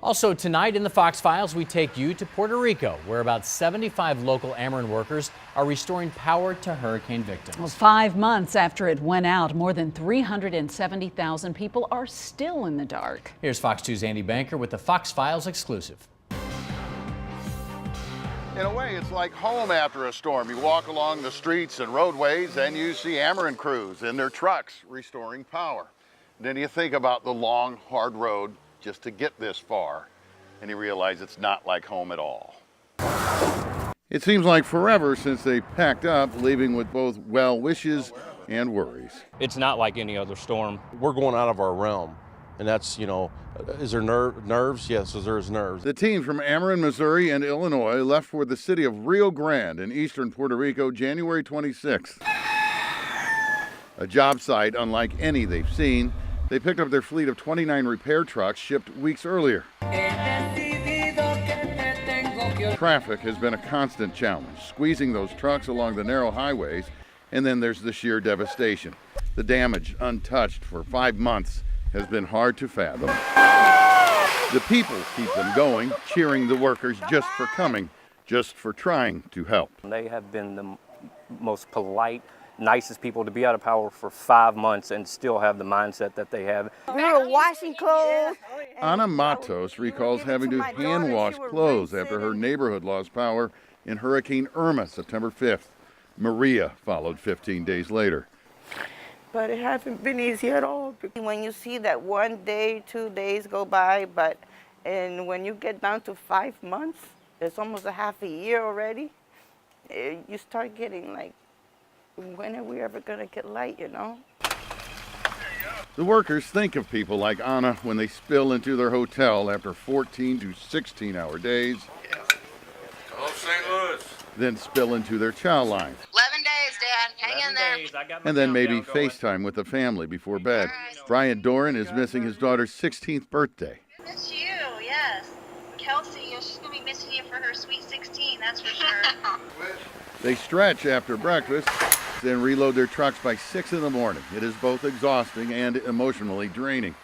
Also tonight in the Fox Files, we take you to Puerto Rico, where about 75 local Ameren workers are restoring power to hurricane victims. Well, 5 months after it went out, more than 370,000 people are still in the dark. Here's Fox 2's Andy Banker with the Fox Files exclusive. In a way, it's like home after a storm. You walk along the streets and roadways and you see Ameren crews in their trucks restoring power. Then you think about the long, hard road just to get this far, and you realize it's not like home at all. It seems like forever since they packed up, leaving with both well wishes and worries. It's not like any other storm. We're going out of our realm. And that's, is there nerves? Yes, there's nerves. The team from Ameren, Missouri and Illinois left for the city of Rio Grande in eastern Puerto Rico January 26th. A job site unlike any they've seen. They picked up their fleet of 29 repair trucks shipped weeks earlier. Traffic has been a constant challenge, squeezing those trucks along the narrow highways, and then there's the sheer devastation. The damage, untouched for 5 months, has been hard to fathom. The people keep them going, cheering the workers just for coming, just for trying to help. They have been the most polite, nicest people to be out of power for 5 months and still have the mindset that they have. We were washing clothes. Ana Matos recalls having to hand wash clothes after her neighborhood lost power in Hurricane Irma September 5th. Maria followed 15 days later. But it hasn't been easy at all. When you see that 1 day, 2 days go by, and when you get down to 5 months, it's almost a half a year already, you start getting like, when are we ever gonna get light, The workers think of people like Anna when they spill into their hotel after 14 to 16-hour days. Hello, St. Louis. Then spill into their child lines. 11 days, Dad. Hang in there. And then maybe FaceTime with the family before bed. Brian Doran is missing his daughter's 16th birthday. Miss you, yes. Kelsey, she's going to be missing you for her sweet 16, that's for sure. They stretch after breakfast, then reload their trucks by 6 in the morning. It is both exhausting and emotionally draining.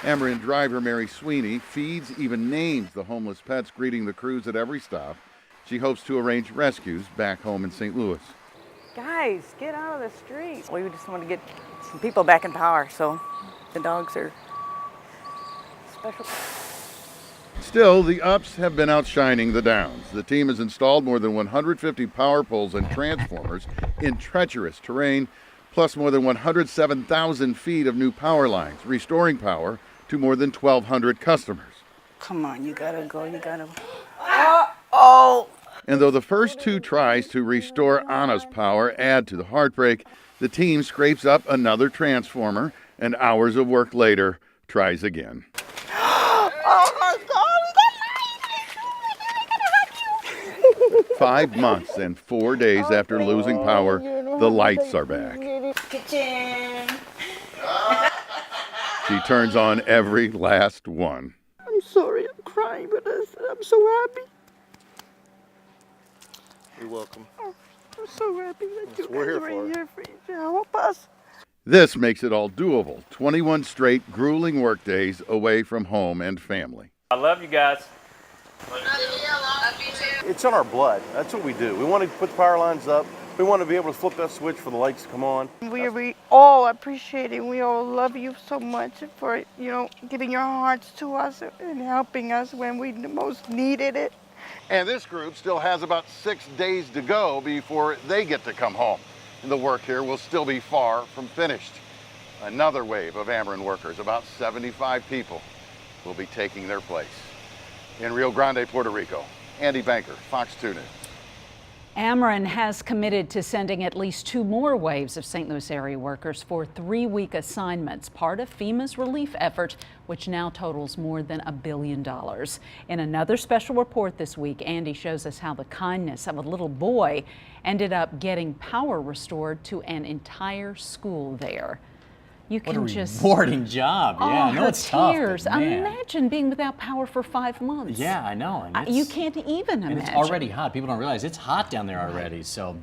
Ameren driver Mary Sweeney feeds, even names the homeless pets greeting the crews at every stop. She hopes to arrange rescues back home in St. Louis. Guys, get out of the streets. We just want to get some people back in power, so the dogs are special. Still, the ups have been outshining the downs. The team has installed more than 150 power poles and transformers in treacherous terrain, plus more than 107,000 feet of new power lines, restoring power to more than 1,200 customers. Come on, you gotta go, you gotta. Oh! And though the first 2 tries to restore Anna's power add to the heartbreak, the team scrapes up another transformer and hours of work later tries again. Oh my God! 5 months and 4 days after losing power, the lights are back. Kitchen. She turns on every last one. I'm sorry, I'm crying, but I'm so happy. You're welcome. I'm so happy that you we're guys here are for. here for to help us. This makes it all doable. 21 straight grueling work days away from home and family. I love you guys. Love you too. It's in our blood. That's what we do. We want to put the power lines up. We want to be able to flip that switch for the lights to come on. We all appreciate it. We all love you so much for giving your hearts to us and helping us when we most needed it. And this group still has about 6 days to go before they get to come home. And the work here will still be far from finished. Another wave of Ameren workers, about 75 people, will be taking their place. In Rio Grande, Puerto Rico, Andy Banker, Fox 2 News. Ameren has committed to sending at least 2 more waves of St. Louis area workers for 3-week assignments, part of FEMA's relief effort, which now totals more than $1 billion. In another special report this week, Andy shows us how the kindness of a little boy ended up getting power restored to an entire school there. You can What a rewarding job. Yeah, I know it's tough. Tears. But man. Imagine being without power for 5 months. Yeah, I know. And You can't even imagine. And it's already hot. People don't realize it's hot down there already. So.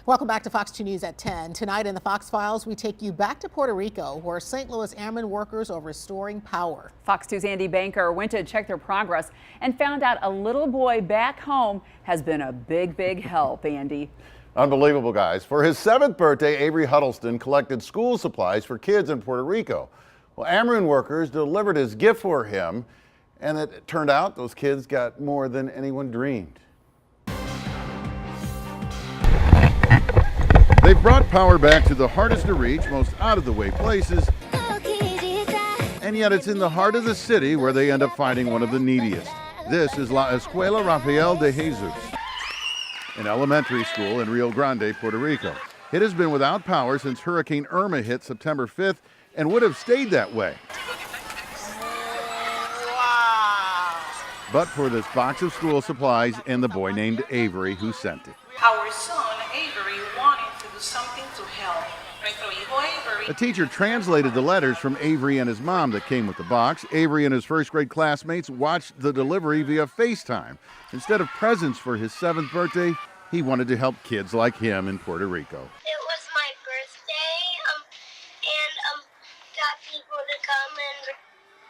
Welcome back to Fox 2 News at 10. Tonight in the Fox Files, we take you back to Puerto Rico, where St. Louis Ameren workers are restoring power. Fox 2's Andy Banker went to check their progress and found out a little boy back home has been a big help, Andy. Unbelievable, guys. For his 7th birthday, Avery Huddleston collected school supplies for kids in Puerto Rico. Well, Ameren workers delivered his gift for him, and it turned out those kids got more than anyone dreamed. They've brought power back to the hardest to reach, most out-of-the-way places, and yet it's in the heart of the city where they end up finding one of the neediest. This is La Escuela Rafael de Jesus, an elementary school in Rio Grande, Puerto Rico. It has been without power since Hurricane Irma hit September 5th and would have stayed that way. But for this box of school supplies and the boy named Avery who sent it. Our son, Avery, wanted to do something to help. Nuestro hijo Avery. A teacher translated the letters from Avery and his mom that came with the box. Avery and his first grade classmates watched the delivery via FaceTime. Instead of presents for his 7th birthday, he wanted to help kids like him in Puerto Rico. It was my birthday, and got people to come and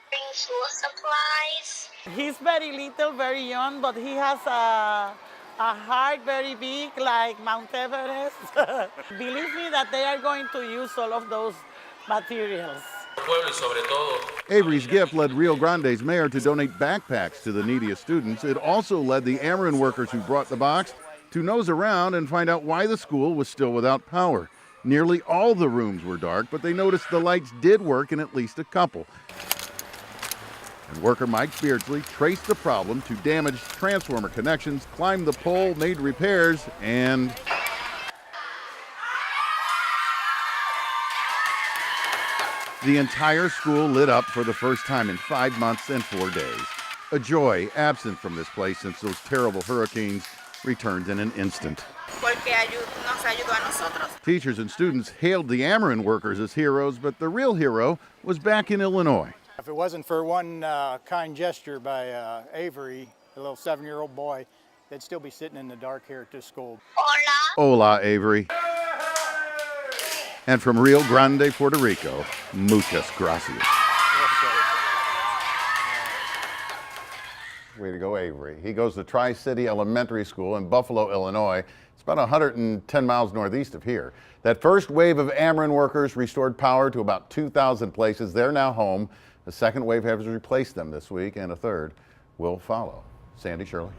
bring school supplies. He's very little, very young, but he has a heart very big, like Mount Everest. Believe me that they are going to use all of those materials. Avery's gift led Rio Grande's mayor to donate backpacks to the neediest students. It also led the Ameren workers who brought the box to nose around and find out why the school was still without power. Nearly all the rooms were dark, but they noticed the lights did work in at least a couple. And worker Mike Beardsley traced the problem to damaged transformer connections, climbed the pole, made repairs, and the entire school lit up for the first time in 5 months and 4 days. A joy absent from this place since those terrible hurricanes returned in an instant. Teachers and students hailed the Ameren workers as heroes, but the real hero was back in Illinois. If it wasn't for one kind gesture by Avery, a little 7-year-old boy, they'd still be sitting in the dark here at this school. Hola, Avery. And from Rio Grande, Puerto Rico, muchas gracias. Way to go, Avery. He goes to Tri-City Elementary School in Buffalo, Illinois. It's about 110 miles northeast of here. That first wave of Ameren workers restored power to about 2,000 places. They're now home. The second wave has replaced them this week, and a third will follow. Sandy, Shirley.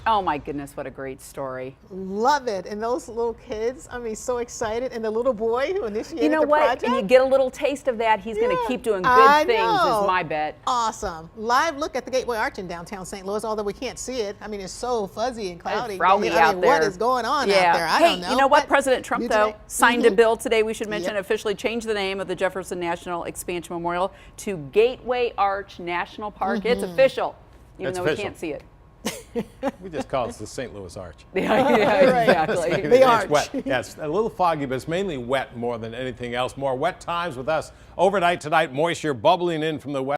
Oh my goodness, what a great story. Love it. And those little kids, I mean, so excited. And the little boy who initiated You know the what? project. And you get a little taste of that. He's going to keep doing good things, is my bet. Awesome. Live look at the Gateway Arch in downtown St. Louis, although we can't see it. I mean, it's so fuzzy and cloudy. It's froggy out there. What is going on out there? I don't know. You know what? President Trump, though, signed a bill today, we should mention, Yep. officially changed the name of the Jefferson National Expansion Memorial to Gateway Arch National Park. It's official, even though we can't see it. We just call it the St. Louis Arch. Yeah, exactly. The arch. It's wet. Yeah, it's a little foggy, but it's mainly wet more than anything else. More wet times with us overnight tonight. Moisture bubbling in from the west.